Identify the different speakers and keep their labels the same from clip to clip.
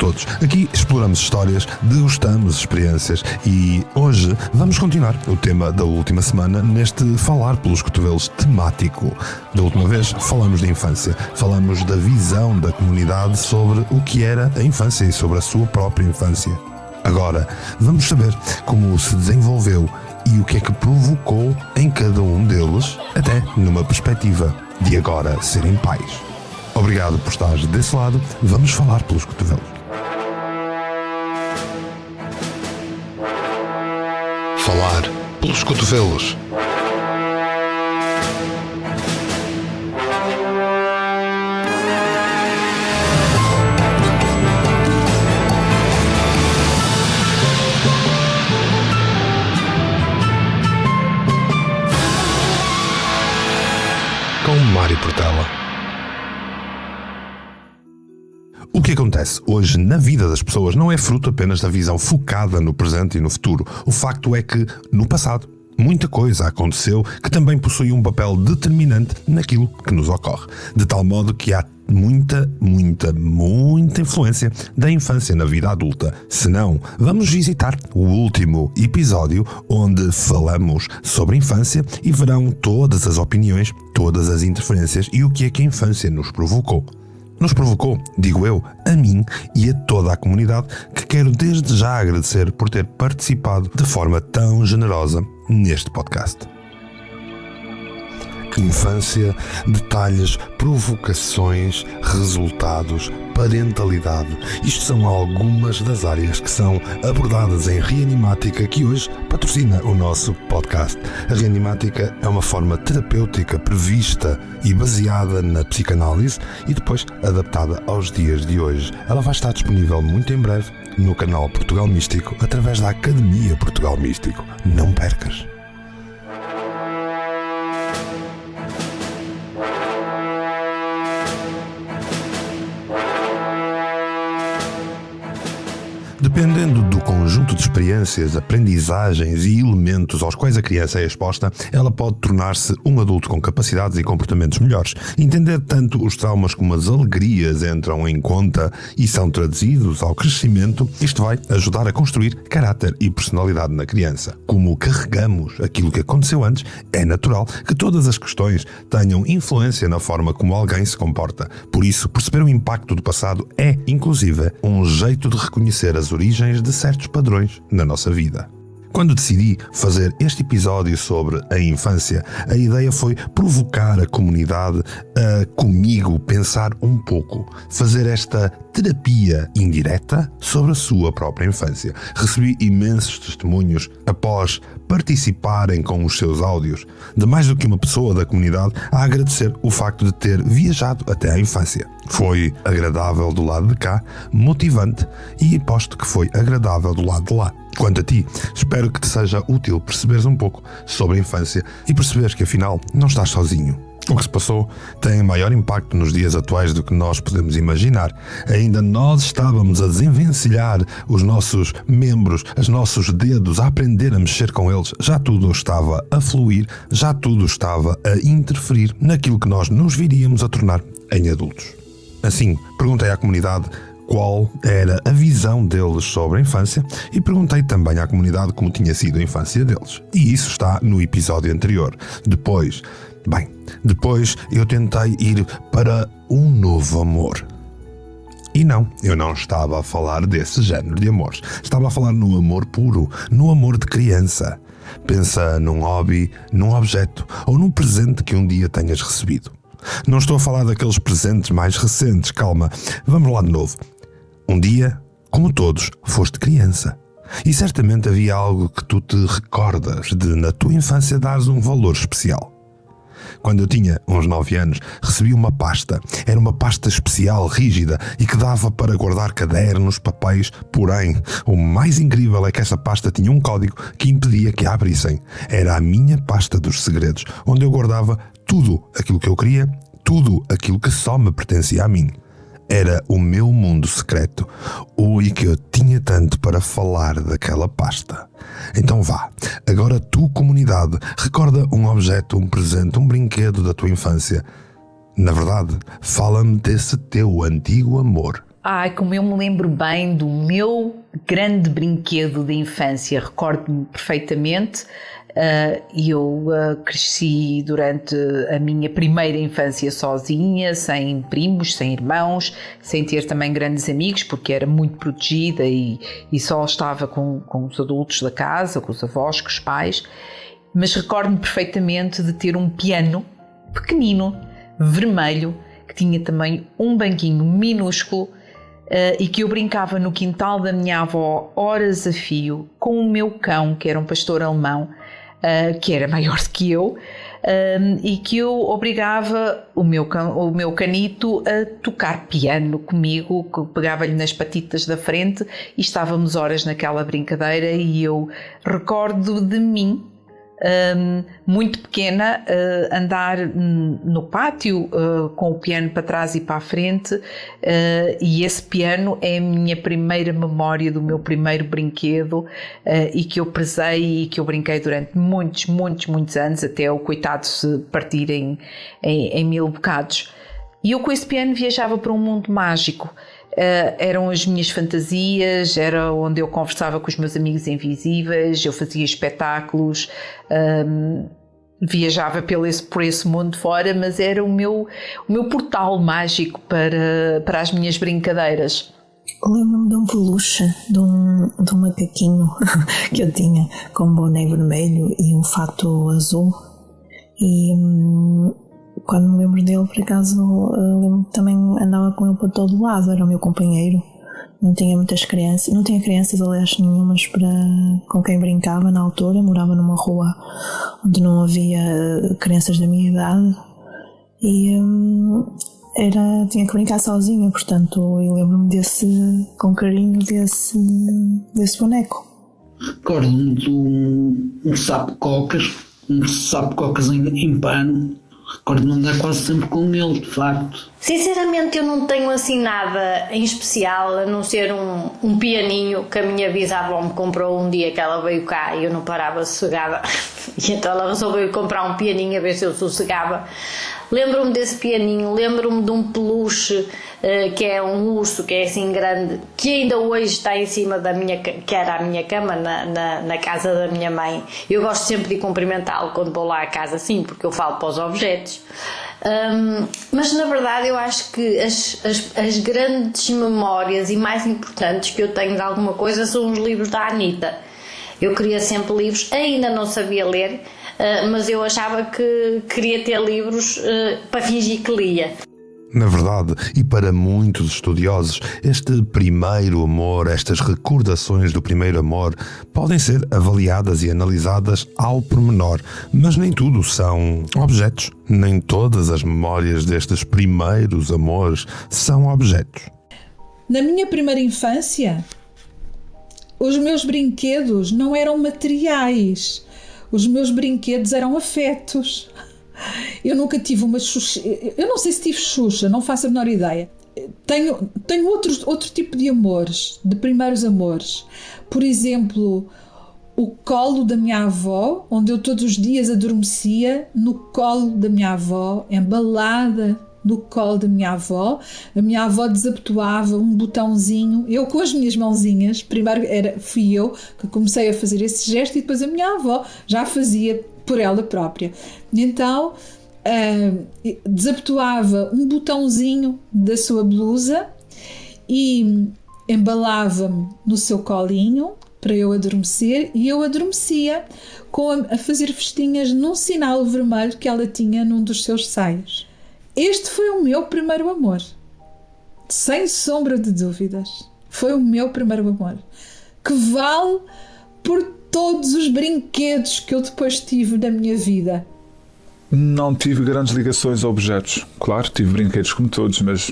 Speaker 1: todos. Aqui exploramos histórias, degustamos experiências e hoje vamos continuar o tema da última semana neste Falar pelos Cotovelos temático. Da última vez falamos de infância, falamos da visão da comunidade sobre o que era a infância e sobre a sua própria infância. Agora vamos saber como se desenvolveu e o que é que provocou em cada um deles, até numa perspectiva de agora serem pais. Obrigado por estares desse lado. Vamos falar pelos cotovelos. Falar pelos cotovelos. Com Mário Portela. O que acontece hoje na vida das pessoas não é fruto apenas da visão focada no presente e no futuro. O facto é que, no passado, muita coisa aconteceu que também possui um papel determinante naquilo que nos ocorre. De tal modo que há muita influência da infância na vida adulta. Se não, vamos visitar o último episódio onde falamos sobre infância e verão todas as opiniões, todas as interferências e o que é que a infância nos provocou. Nos provocou, digo eu, a mim e a toda a comunidade, que quero desde já agradecer por ter participado de forma tão generosa neste podcast. Infância, detalhes, provocações, resultados, parentalidade. Isto são algumas das áreas que são abordadas em Reanimática, que hoje patrocina o nosso podcast. A Reanimática é uma forma terapêutica prevista e baseada na psicanálise e depois adaptada aos dias de hoje. Ela vai estar disponível muito em breve no canal Portugal Místico, através da Academia Portugal Místico. Não percas! Dependendo do conjunto de experiências, aprendizagens e elementos aos quais a criança é exposta, ela pode tornar-se um adulto com capacidades e comportamentos melhores. Entender tanto os traumas como as alegrias entram em conta e são traduzidos ao crescimento. Isto vai ajudar a construir caráter e personalidade na criança. Como carregamos aquilo que aconteceu antes, é natural que todas as questões tenham influência na forma como alguém se comporta. Por isso, perceber o impacto do passado é, inclusive, um jeito de reconhecer as origens de certos padrões na nossa vida. Quando decidi fazer este episódio sobre a infância, a ideia foi provocar a comunidade a, comigo, pensar um pouco, fazer esta terapia indireta sobre a sua própria infância. Recebi imensos testemunhos após participarem com os seus áudios, de mais do que uma pessoa da comunidade a agradecer o facto de ter viajado até à infância. Foi agradável do lado de cá, motivante e aposto que foi agradável do lado de lá. Quanto a ti, espero que te seja útil perceberes um pouco sobre a infância e perceberes que afinal não estás sozinho. O que se passou tem maior impacto nos dias atuais do que nós podemos imaginar. Ainda nós estávamos a desenvencilhar os nossos membros, os nossos dedos, a aprender a mexer com eles. Já tudo estava a fluir, já tudo estava a interferir naquilo que nós nos viríamos a tornar em adultos. Assim, perguntei à comunidade qual era a visão deles sobre a infância e perguntei também à comunidade como tinha sido a infância deles. E isso está no episódio anterior. Depois eu tentei ir para um novo amor. E não, eu não estava a falar desse género de amores. Estava a falar no amor puro, no amor de criança. Pensa num hobby, num objeto ou num presente que um dia tenhas recebido. Não estou a falar daqueles presentes mais recentes, calma, vamos lá de novo. Um dia, como todos, foste criança. E certamente havia algo que tu te recordas de, na tua infância, dares um valor especial. Quando eu tinha uns 9 anos, recebi uma pasta. Era uma pasta especial, rígida, e que dava para guardar cadernos, papéis. Porém, o mais incrível é que essa pasta tinha um código que impedia que a abrissem. Era a minha pasta dos segredos, onde eu guardava tudo aquilo que eu queria, tudo aquilo que só me pertencia a mim. Era o meu mundo secreto. Ui, que eu tinha tanto para falar daquela pasta. Então vá, agora tu, comunidade, recorda um objeto, um presente, um brinquedo da tua infância. Na verdade, fala-me desse teu antigo amor.
Speaker 2: Como eu me lembro bem do meu grande brinquedo de infância, recordo-me perfeitamente. Eu cresci durante a minha primeira infância sozinha, sem primos, sem irmãos, sem ter também grandes amigos, porque era muito protegida e só estava com os adultos da casa, com os avós, com os pais. Mas recordo-me perfeitamente de ter um piano pequenino, vermelho, que tinha também um banquinho minúsculo, e que eu brincava no quintal da minha avó horas a fio com o meu cão, que era um pastor alemão, que era maior do que eu, e que eu obrigava o meu canito a tocar piano comigo, que pegava-lhe nas patitas da frente e estávamos horas naquela brincadeira. E eu recordo de mim, muito pequena, andar no pátio com o piano para trás e para a frente, e esse piano é a minha primeira memória do meu primeiro brinquedo, e que eu prezei e que eu brinquei durante muitos anos, até o coitado se partir em mil bocados. E eu com esse piano viajava para um mundo mágico. Eram as minhas fantasias, era onde eu conversava com os meus amigos invisíveis, eu fazia espetáculos, viajava por esse mundo fora, mas era o meu portal mágico para as minhas brincadeiras.
Speaker 3: Lembro-me de um peluche, de um macaquinho que eu tinha com um boné vermelho e um fato azul, e quando me lembro dele, por acaso, lembro que também andava com ele para todo lado, era o meu companheiro. Não tinha muitas crianças, não tinha crianças, aliás, nenhumas com quem brincava na altura. Morava numa rua onde não havia crianças da minha idade e tinha que brincar sozinha, portanto, eu lembro-me com carinho desse boneco.
Speaker 4: Recordo-me de um sapo-cocas em pano. Recordo-me andar quase sempre com ele, de facto.
Speaker 5: Sinceramente, eu não tenho assim nada em especial, a não ser um pianinho que a minha bisavó me comprou um dia que ela veio cá e eu não parava sossegada. E então ela resolveu comprar um pianinho a ver se eu sossegava. Lembro-me desse pianinho, lembro-me de um peluche que é um urso, que é assim grande, que ainda hoje está em cima que era a minha cama na casa da minha mãe. Eu gosto sempre de cumprimentá-lo quando vou lá à casa, sim, porque eu falo para os objetos. Mas na verdade eu acho que as grandes memórias e mais importantes que eu tenho de alguma coisa são os livros da Anitta. Eu queria sempre livros, ainda não sabia ler, mas eu achava que queria ter livros para fingir que lia.
Speaker 1: Na verdade, e para muitos estudiosos, este primeiro amor, estas recordações do primeiro amor, podem ser avaliadas e analisadas ao pormenor, mas nem tudo são objetos. Nem todas as memórias destes primeiros amores são objetos.
Speaker 6: Na minha primeira infância, os meus brinquedos não eram materiais. Os meus brinquedos eram afetos. Eu nunca tive uma Xuxa. Eu não sei se tive Xuxa, não faço a menor ideia. Tenho outro tipo de amores, de primeiros amores. Por exemplo, o colo da minha avó, onde eu todos os dias adormecia no colo da minha avó, embalada no colo da minha avó. A minha avó desabotoava um botãozinho, eu com as minhas mãozinhas. Primeiro fui eu que comecei a fazer esse gesto e depois a minha avó já fazia por ela própria. Então desabotoava um botãozinho da sua blusa e embalava-me no seu colinho para eu adormecer, e eu adormecia a fazer festinhas num sinal vermelho que ela tinha num dos seus seios. Este foi o meu primeiro amor, sem sombra de dúvidas. Foi o meu primeiro amor, que vale por todos os brinquedos que eu depois tive na minha vida.
Speaker 7: Não tive grandes ligações a objetos. Claro, tive brinquedos como todos, mas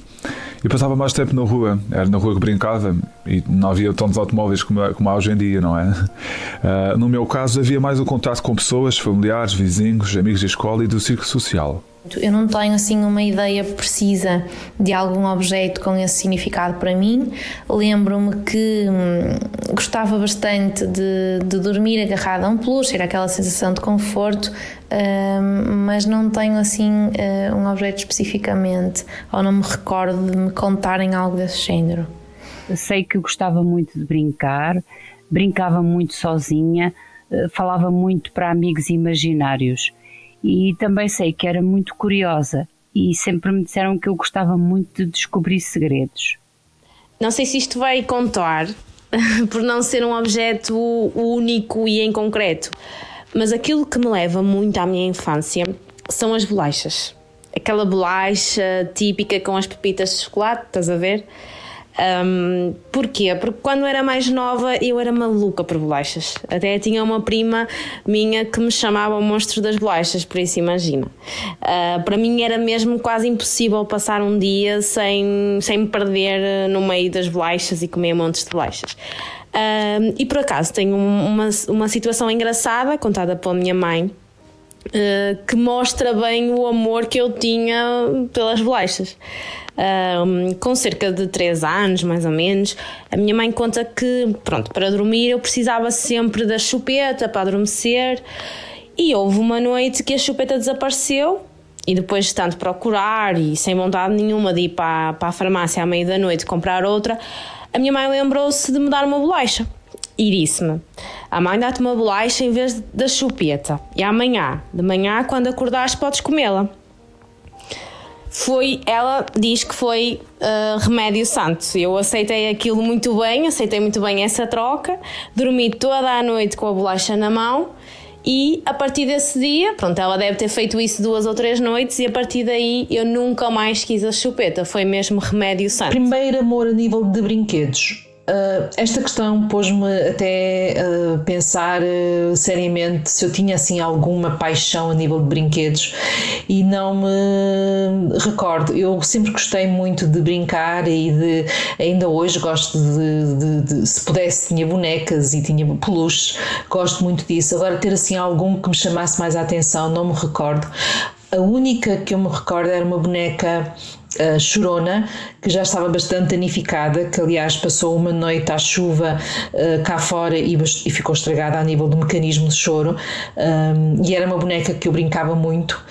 Speaker 7: eu passava mais tempo na rua. Era na rua que brincava e não havia tantos automóveis como há hoje em dia, não é? No meu caso, havia mais o contato com pessoas, familiares, vizinhos, amigos de escola e do círculo social.
Speaker 8: Eu não tenho assim uma ideia precisa de algum objeto com esse significado para mim. Lembro-me que gostava bastante de dormir agarrada a um peluche, era aquela sensação de conforto, mas não tenho assim um objeto especificamente, ou não me recordo de me contarem algo desse género.
Speaker 9: Sei que gostava muito de brincar, brincava muito sozinha, falava muito para amigos imaginários e também sei que era muito curiosa e sempre me disseram que eu gostava muito de descobrir segredos.
Speaker 10: Não sei se isto vai contar, por não ser um objeto único e em concreto, mas aquilo que me leva muito à minha infância são as bolachas. Aquela bolacha típica com as pepitas de chocolate, estás a ver? Porquê? Porque quando era mais nova eu era maluca por bolachas. Até tinha uma prima minha que me chamava o monstro das bolachas, por isso imagina. Para mim era mesmo quase impossível passar um dia sem me perder no meio das bolachas e comer montes de bolachas. E por acaso tenho uma situação engraçada contada pela minha mãe, que mostra bem o amor que eu tinha pelas bolachas. Com cerca de 3 anos, mais ou menos, a minha mãe conta que, pronto, para dormir eu precisava sempre da chupeta para adormecer, e houve uma noite que a chupeta desapareceu, e depois de tanto procurar e sem vontade nenhuma de ir para a farmácia à meia da noite comprar outra, a minha mãe lembrou-se de me dar uma bolacha e disse-me: a mãe dá-te uma bolacha em vez da chupeta, e amanhã, de manhã, quando acordares, podes comê-la. Ela diz que foi remédio santo. Eu aceitei aquilo muito bem, aceitei muito bem essa troca, dormi toda a noite com a bolacha na mão, e a partir desse dia, pronto, ela deve ter feito isso 2 ou 3 noites, e a partir daí eu nunca mais quis a chupeta, foi mesmo remédio santo.
Speaker 11: Primeiro amor a nível de brinquedos. Esta questão pôs-me até a pensar seriamente se eu tinha assim alguma paixão a nível de brinquedos, e não me recordo. Eu sempre gostei muito de brincar e ainda hoje gosto de se pudesse tinha bonecas e tinha peluches, gosto muito disso. Agora ter assim algum que me chamasse mais a atenção não me recordo. A única que eu me recordo era uma boneca chorona, que já estava bastante danificada, que aliás passou uma noite à chuva cá fora e ficou estragada a nível do mecanismo de choro, e era uma boneca que eu brincava muito,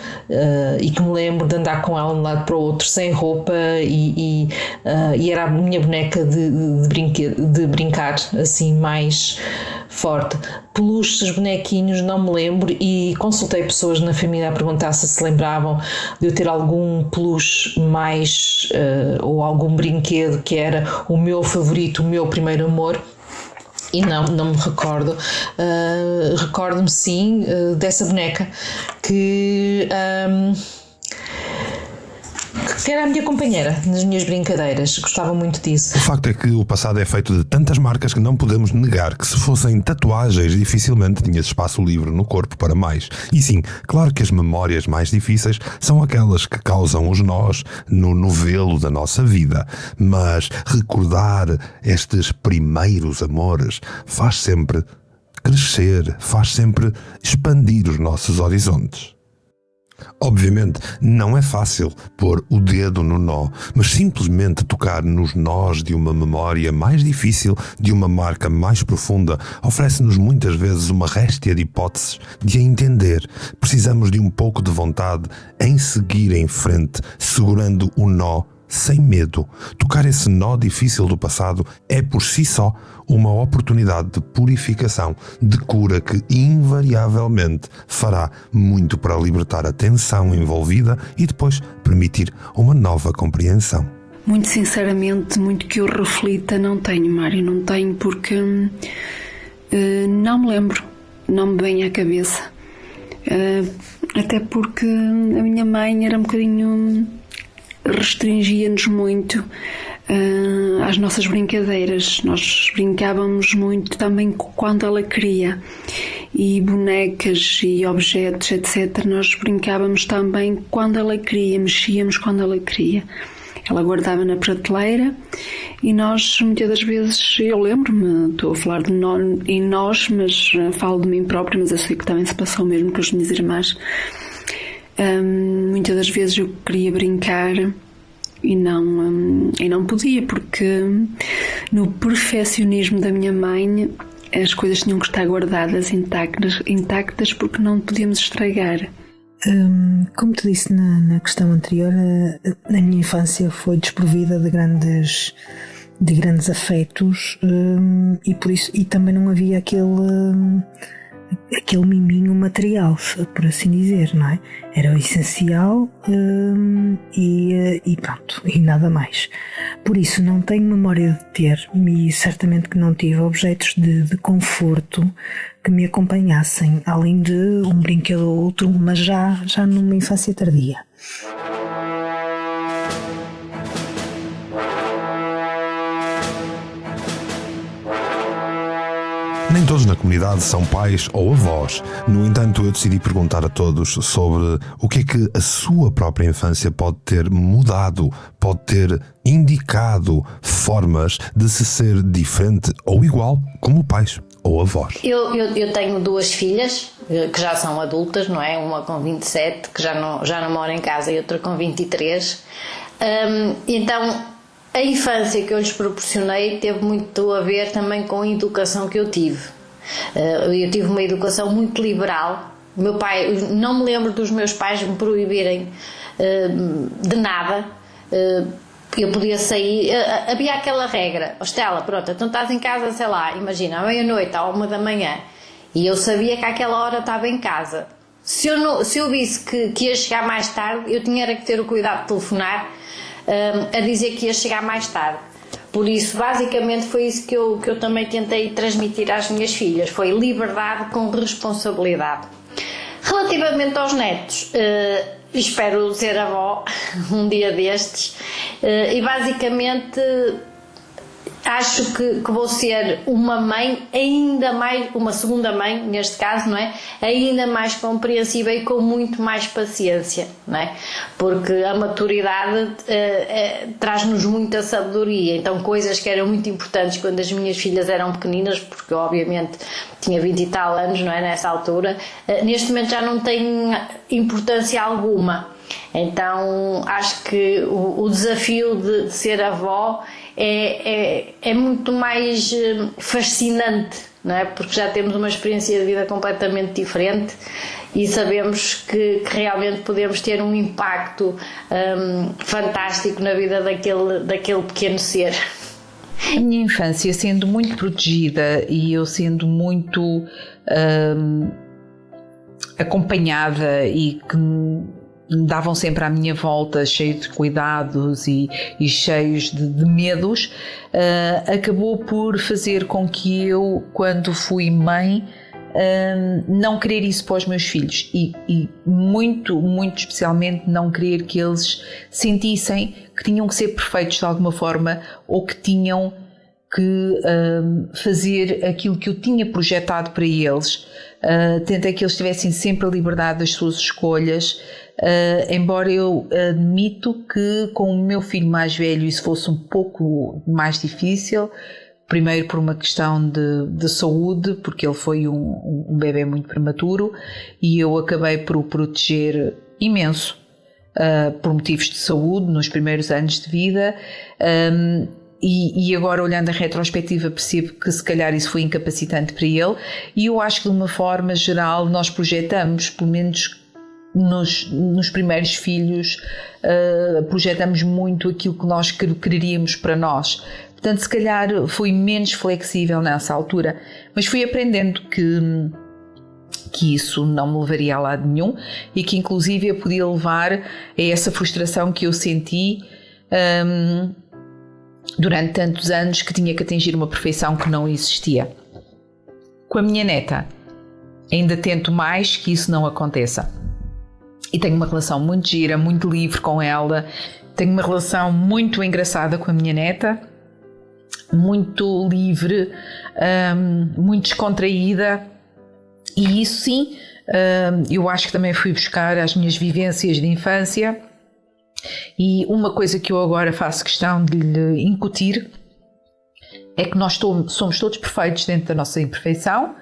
Speaker 11: e que me lembro de andar com ela de um lado para o outro sem roupa, e era a minha boneca de brincar assim mais forte. Peluches, bonequinhos, não me lembro, e consultei pessoas na família a perguntar se lembravam de eu ter algum peluche mais ou algum brinquedo que era o meu favorito, o meu primeiro amor, e não me recordo. Recordo-me sim dessa boneca que era a minha companheira nas minhas brincadeiras, gostava muito disso.
Speaker 1: O facto é que o passado é feito de tantas marcas que não podemos negar que, se fossem tatuagens, dificilmente tinhas espaço livre no corpo para mais. E sim, claro que as memórias mais difíceis são aquelas que causam os nós no novelo da nossa vida, mas recordar estes primeiros amores faz sempre crescer, faz sempre expandir os nossos horizontes. Obviamente não é fácil pôr o dedo no nó, mas simplesmente tocar nos nós de uma memória mais difícil, de uma marca mais profunda, oferece-nos muitas vezes uma réstia de hipóteses de a entender. Precisamos de um pouco de vontade em seguir em frente, segurando o nó sem medo. Tocar esse nó difícil do passado é por si só uma oportunidade de purificação, de cura, que invariavelmente fará muito para libertar a tensão envolvida e depois permitir uma nova compreensão.
Speaker 12: Muito sinceramente, muito que eu reflita, não tenho, Mário, não tenho, porque não me lembro, não me vem à cabeça. Até porque a minha mãe era um bocadinho... restringia-nos muito às nossas brincadeiras. Nós brincávamos muito também quando ela queria, e bonecas e objetos, etc. Nós brincávamos também quando ela queria, mexíamos quando ela queria. Ela guardava na prateleira e nós, muitas das vezes, eu lembro-me, estou a falar em nós, mas falo de mim própria, mas eu sei que também se passou mesmo com as minhas irmãs. Muitas das vezes eu queria brincar e não podia, porque no perfeccionismo da minha mãe as coisas tinham que estar guardadas, intactas, porque não podíamos estragar.
Speaker 3: Como te disse na questão anterior, a minha infância foi desprovida de grandes afetos, e por isso também não havia aquele miminho material, por assim dizer, não é? Era o essencial, e pronto, e nada mais. Por isso não tenho memória de ter, e certamente que não tive objetos de conforto que me acompanhassem, além de um brinquedo ou outro, mas já numa infância tardia.
Speaker 1: Nem todos na comunidade são pais ou avós. No entanto, eu decidi perguntar a todos sobre o que é que a sua própria infância pode ter mudado, pode ter indicado formas de se ser diferente ou igual como pais ou avós.
Speaker 5: Eu tenho 2 filhas que já são adultas, não é? Uma com 27, que já não mora em casa, e outra com 23. Então, a infância que eu lhes proporcionei teve muito a ver também com a educação que eu tive. Eu tive uma educação muito liberal. Meu pai, não me lembro dos meus pais me proibirem de nada. Eu podia sair, havia aquela regra: Estela, pronto, então estás em casa, sei lá, imagina, à meia-noite, à 1 da manhã, e eu sabia que àquela hora estava em casa. Se eu visse que ia chegar mais tarde, eu tinha que ter o cuidado de telefonar a dizer que ia chegar mais tarde. Por isso, basicamente, foi isso que eu também tentei transmitir às minhas filhas: foi liberdade com responsabilidade. Relativamente aos netos, espero ser avó um dia destes, e basicamente acho que vou ser uma mãe ainda mais, uma segunda mãe neste caso, não é? Ainda mais compreensiva e com muito mais paciência, não é? Porque a maturidade traz-nos muita sabedoria. Então, coisas que eram muito importantes quando as minhas filhas eram pequeninas, porque obviamente tinha 20 e tal anos, não é? Nessa altura, neste momento já não tem importância alguma. Então acho que o desafio de ser avó é muito mais fascinante, não é? Porque já temos uma experiência de vida completamente diferente e sabemos que realmente podemos ter um impacto fantástico na vida daquele pequeno ser.
Speaker 2: A minha infância sendo muito protegida e eu sendo muito acompanhada e que me davam sempre à minha volta, cheio de cuidados e cheios de medos, acabou por fazer com que eu, quando fui mãe, não querer isso para os meus filhos e muito, muito especialmente não querer que eles sentissem que tinham que ser perfeitos de alguma forma ou que tinham que fazer aquilo que eu tinha projetado para eles. Tentei que eles tivessem sempre a liberdade das suas escolhas, embora eu admito que com o meu filho mais velho isso fosse um pouco mais difícil, primeiro por uma questão de saúde, porque ele foi um bebê muito prematuro e eu acabei por o proteger imenso por motivos de saúde nos primeiros anos de vida. E agora, olhando a retrospectiva, percebo que se calhar isso foi incapacitante para ele, e eu acho que de uma forma geral nós projetamos, pelo menos nos primeiros filhos, projetamos muito aquilo que nós quereríamos para nós. Portanto, se calhar fui menos flexível nessa altura, mas fui aprendendo que isso não me levaria a lado nenhum e que inclusive eu podia levar a essa frustração que eu senti durante tantos anos, que tinha que atingir uma perfeição que não existia. Com a minha neta, ainda tento mais que isso não aconteça. E tenho uma relação muito gira, muito livre com ela. Tenho uma relação muito engraçada com a minha neta, muito livre, muito descontraída. E isso sim, eu acho que também fui buscar as minhas vivências de infância. E uma coisa que eu agora faço questão de lhe incutir é que nós somos todos perfeitos dentro da nossa imperfeição,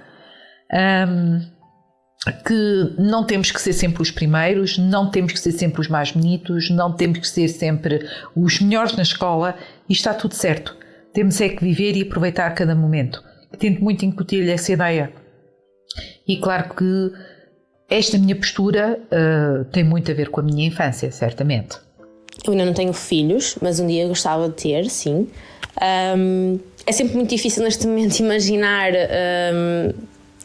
Speaker 2: que não temos que ser sempre os primeiros, não temos que ser sempre os mais bonitos, não temos que ser sempre os melhores na escola, e está tudo certo. Temos é que viver e aproveitar cada momento. tento muito incutir-lhe essa ideia. E claro que esta minha postura tem muito a ver com a minha infância, certamente.
Speaker 10: Eu ainda não tenho filhos, mas um dia gostava de ter, sim. É sempre muito difícil neste momento imaginar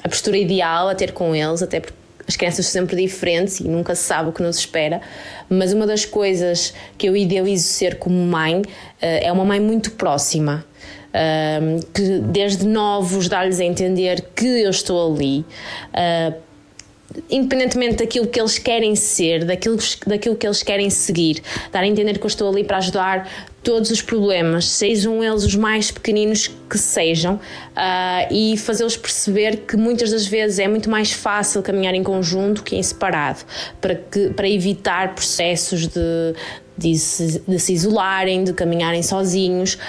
Speaker 10: a postura ideal a ter com eles, até porque as crianças são sempre diferentes e nunca se sabe o que nos espera. Mas uma das coisas que eu idealizo ser como mãe é uma mãe muito próxima. Que desde novos dá-lhes a entender que eu estou ali, independentemente daquilo que eles querem ser, daquilo que eles querem seguir, dar a entender que eu estou ali para ajudar todos os problemas, sejam eles os mais pequeninos que sejam, e fazê-los perceber que muitas das vezes é muito mais fácil caminhar em conjunto que em separado, para evitar processos de se isolarem, de caminharem sozinhos.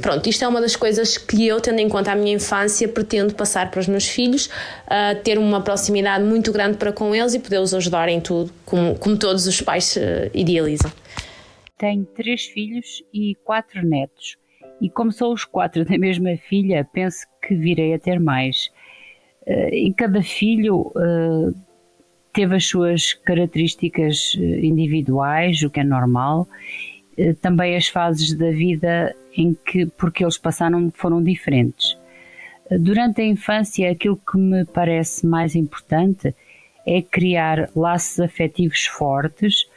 Speaker 10: Pronto, isto é uma das coisas que eu, tendo em conta a minha infância, pretendo passar para os meus filhos, ter uma proximidade muito grande para com eles e poder-os ajudar em tudo, como todos os pais idealizam.
Speaker 9: Tenho 3 filhos e 4 netos, e como são os 4 da mesma filha, penso que virei a ter mais. Em cada filho teve as suas características individuais, o que é normal, também as fases da vida porque eles passaram foram diferentes. Durante a infância, aquilo que me parece mais importante é criar laços afetivos fortes,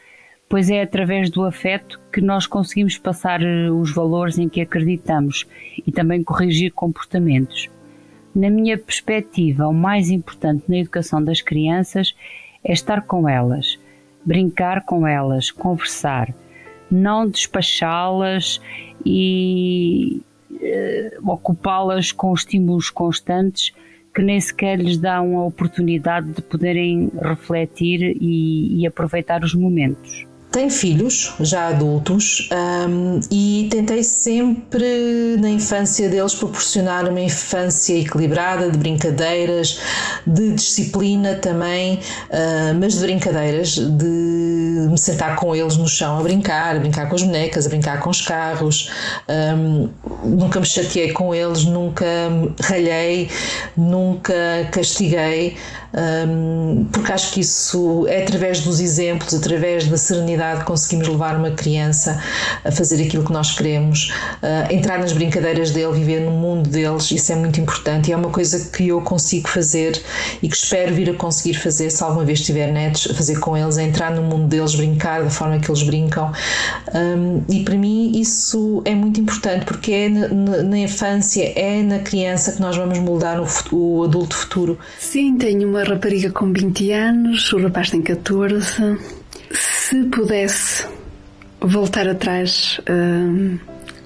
Speaker 9: pois é através do afeto que nós conseguimos passar os valores em que acreditamos e também corrigir comportamentos. Na minha perspectiva, o mais importante na educação das crianças é estar com elas, brincar com elas, conversar, não despachá-las e ocupá-las com estímulos constantes que nem sequer lhes dão a oportunidade de poderem refletir e aproveitar os momentos.
Speaker 11: Tenho filhos, já adultos, e tentei sempre na infância deles proporcionar uma infância equilibrada, de brincadeiras, de disciplina também, mas de brincadeiras, de me sentar com eles no chão a brincar com as bonecas, a brincar com os carros. Nunca me chateei com eles, nunca ralhei, nunca castiguei, porque acho que isso é através dos exemplos, através da serenidade, conseguimos levar uma criança a fazer aquilo que nós queremos, entrar nas brincadeiras dele, viver no mundo deles. Isso é muito importante e é uma coisa que eu consigo fazer e que espero vir a conseguir fazer se alguma vez tiver netos, fazer com eles, é entrar no mundo deles, brincar da forma que eles brincam, e para mim isso é muito importante, porque é na infância, é na criança que nós vamos moldar o adulto futuro.
Speaker 12: Sim, tenho uma rapariga com 20 anos, o rapaz tem 14. Se pudesse voltar atrás,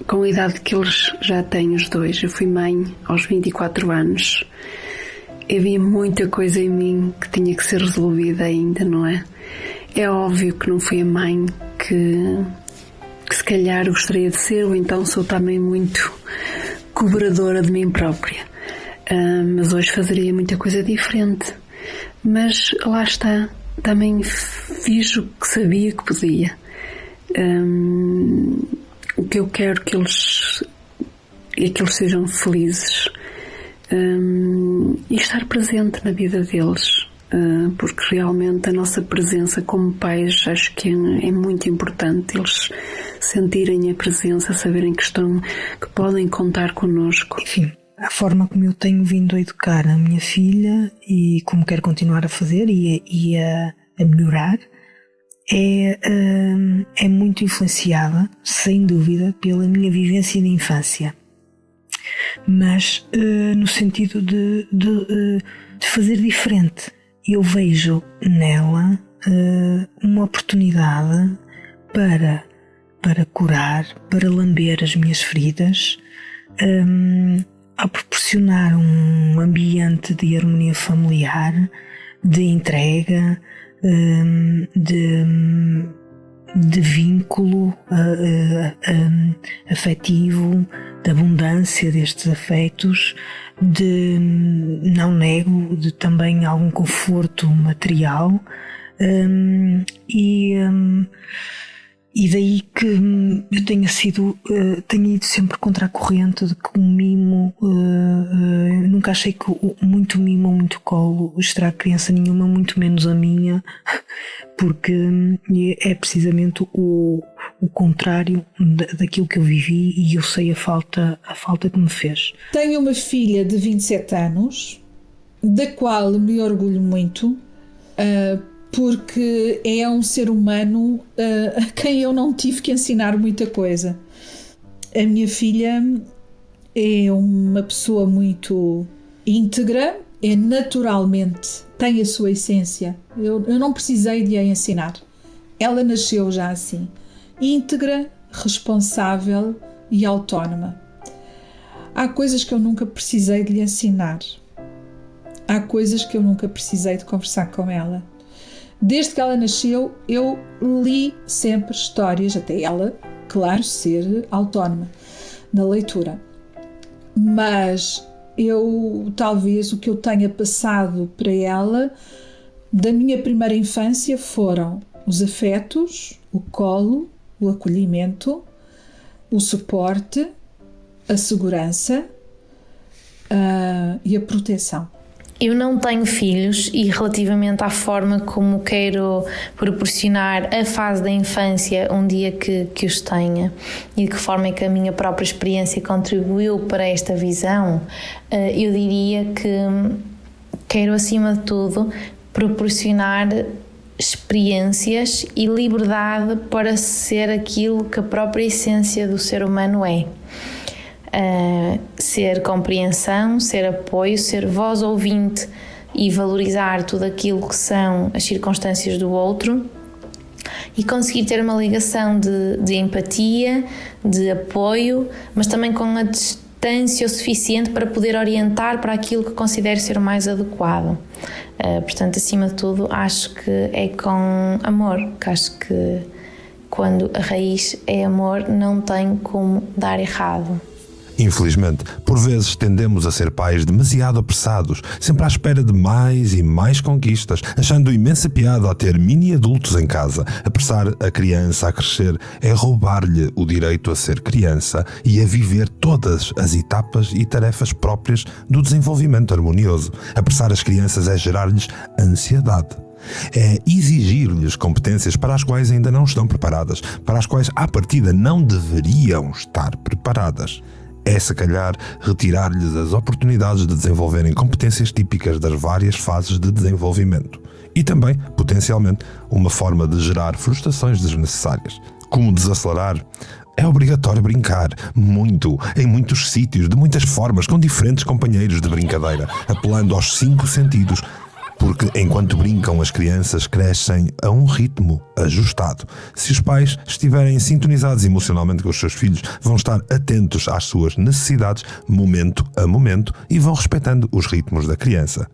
Speaker 12: com a idade que eles já têm os dois, eu fui mãe aos 24 anos, havia muita coisa em mim que tinha que ser resolvida ainda, não é? É óbvio que não fui a mãe que se calhar gostaria de ser, ou então sou também muito cobradora de mim própria, mas hoje fazeria muita coisa diferente. Mas lá está, também fiz o que sabia que podia. O que eu quero que eles sejam felizes, e estar presente na vida deles, porque realmente a nossa presença como pais acho que é muito importante, eles sentirem a presença, saberem que podem contar connosco.
Speaker 3: Enfim, a forma como eu tenho vindo a educar a minha filha e como quero continuar a fazer e a melhorar é muito influenciada, sem dúvida, pela minha vivência de infância, mas no sentido de fazer diferente. Eu vejo nela uma oportunidade para curar, para lamber as minhas feridas, a proporcionar um ambiente de harmonia familiar, de entrega, de vínculo afetivo, de abundância destes afetos, de, não nego, de também algum conforto material, e E daí que eu tenho ido sempre contra a corrente de que o mimo, nunca achei que muito mimo ou muito colo estraga criança nenhuma, muito menos a minha, porque é precisamente o contrário daquilo que eu vivi, e eu sei a falta que me fez.
Speaker 6: Tenho uma filha de 27 anos, da qual me orgulho muito, porque é um ser humano a quem eu não tive que ensinar muita coisa. A minha filha é uma pessoa muito íntegra, naturalmente, tem a sua essência. Eu não precisei de a ensinar. Ela nasceu já assim, íntegra, responsável e autónoma. Há coisas que eu nunca precisei de lhe ensinar. Há coisas que eu nunca precisei de conversar com ela. Desde que ela nasceu, eu li sempre histórias, até ela, claro, ser autónoma na leitura. Mas talvez o que eu tenha passado para ela da minha primeira infância foram os afetos, o colo, o acolhimento, o suporte, a segurança e a proteção.
Speaker 8: Eu não tenho filhos e, relativamente à forma como quero proporcionar a fase da infância um dia que os tenha, e de que forma é que a minha própria experiência contribuiu para esta visão, eu diria que quero, acima de tudo, proporcionar experiências e liberdade para ser aquilo que a própria essência do ser humano é. Ser compreensão, ser apoio, ser voz ouvinte e valorizar tudo aquilo que são as circunstâncias do outro, e conseguir ter uma ligação de empatia, de apoio, mas também com a distância o suficiente para poder orientar para aquilo que considero ser o mais adequado. Portanto, acima de tudo, acho que é com amor, que acho que quando a raiz é amor, não tem como dar errado.
Speaker 1: Infelizmente, por vezes tendemos a ser pais demasiado apressados, sempre à espera de mais e mais conquistas, achando imensa piada a ter mini-adultos em casa. Apressar a criança a crescer é roubar-lhe o direito a ser criança e a viver todas as etapas e tarefas próprias do desenvolvimento harmonioso. Apressar as crianças é gerar-lhes ansiedade. É exigir-lhes competências para as quais ainda não estão preparadas, para as quais, à partida, não deveriam estar preparadas. É, se calhar, retirar-lhes as oportunidades de desenvolverem competências típicas das várias fases de desenvolvimento. E também, potencialmente, uma forma de gerar frustrações desnecessárias. Como desacelerar? É obrigatório brincar, muito, em muitos sítios, de muitas formas, com diferentes companheiros de brincadeira, apelando aos 5 sentidos, porque enquanto brincam as crianças crescem a um ritmo ajustado. Se os pais estiverem sintonizados emocionalmente com os seus filhos, vão estar atentos às suas necessidades momento a momento e vão respeitando os ritmos da criança.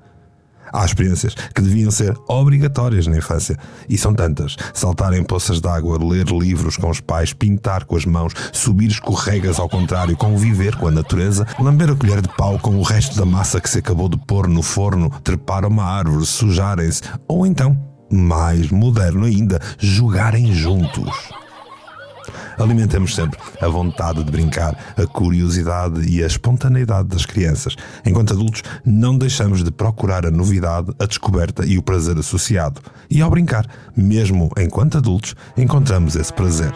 Speaker 1: Há experiências que deviam ser obrigatórias na infância, e são tantas: saltar em poças de água, ler livros com os pais, pintar com as mãos, subir escorregas ao contrário, conviver com a natureza, lamber a colher de pau com o resto da massa que se acabou de pôr no forno, trepar a uma árvore, sujarem-se, ou então, mais moderno ainda, jogarem juntos. Alimentemos sempre a vontade de brincar, a curiosidade e a espontaneidade das crianças. Enquanto adultos, não deixamos de procurar a novidade, a descoberta e o prazer associado. E ao brincar, mesmo enquanto adultos, encontramos esse prazer.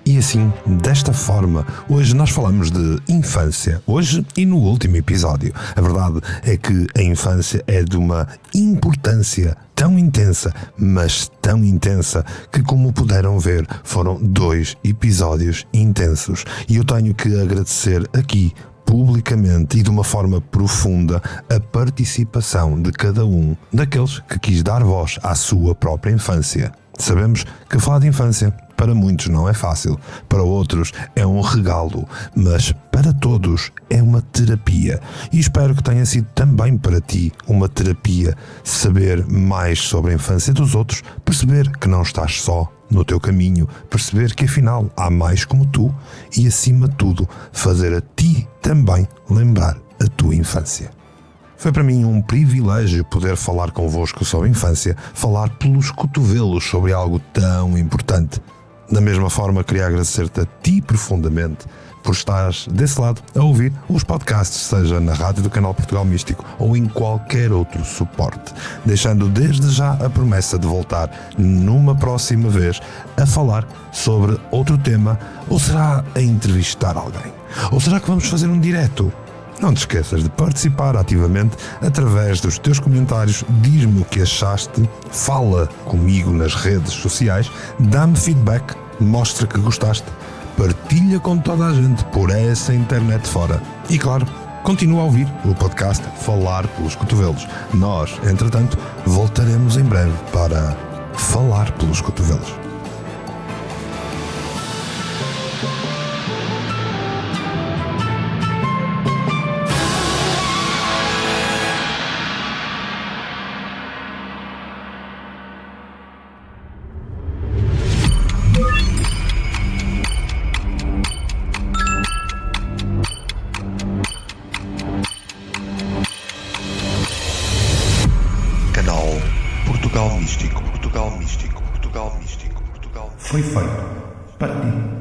Speaker 1: E assim, desta forma, hoje nós falamos de infância. Hoje e no último episódio. A verdade é que a infância é de uma importância tão intensa, mas tão intensa, que, como puderam ver, foram 2 episódios intensos. E eu tenho que agradecer aqui, publicamente e de uma forma profunda, a participação de cada um daqueles que quis dar voz à sua própria infância. Sabemos que falar de infância para muitos não é fácil, para outros é um regalo, mas para todos é uma terapia. E espero que tenha sido também para ti uma terapia saber mais sobre a infância dos outros, perceber que não estás só no teu caminho, perceber que afinal há mais como tu e, acima de tudo, fazer a ti também lembrar a tua infância. Foi para mim um privilégio poder falar convosco sobre a infância, falar pelos cotovelos sobre algo tão importante. Da mesma forma, queria agradecer-te a ti profundamente por estares desse lado a ouvir os podcasts, seja na rádio do Canal Portugal Místico ou em qualquer outro suporte, deixando desde já a promessa de voltar numa próxima vez a falar sobre outro tema, ou será a entrevistar alguém? Ou será que vamos fazer um direto? Não te esqueças de participar ativamente através dos teus comentários, diz-me o que achaste, fala comigo nas redes sociais, dá-me feedback, mostra que gostaste, partilha com toda a gente por essa internet fora. E claro, continua a ouvir o podcast Falar pelos Cotovelos. Nós, entretanto, voltaremos em breve para Falar pelos Cotovelos. Portugal Místico. Foi feito para ti.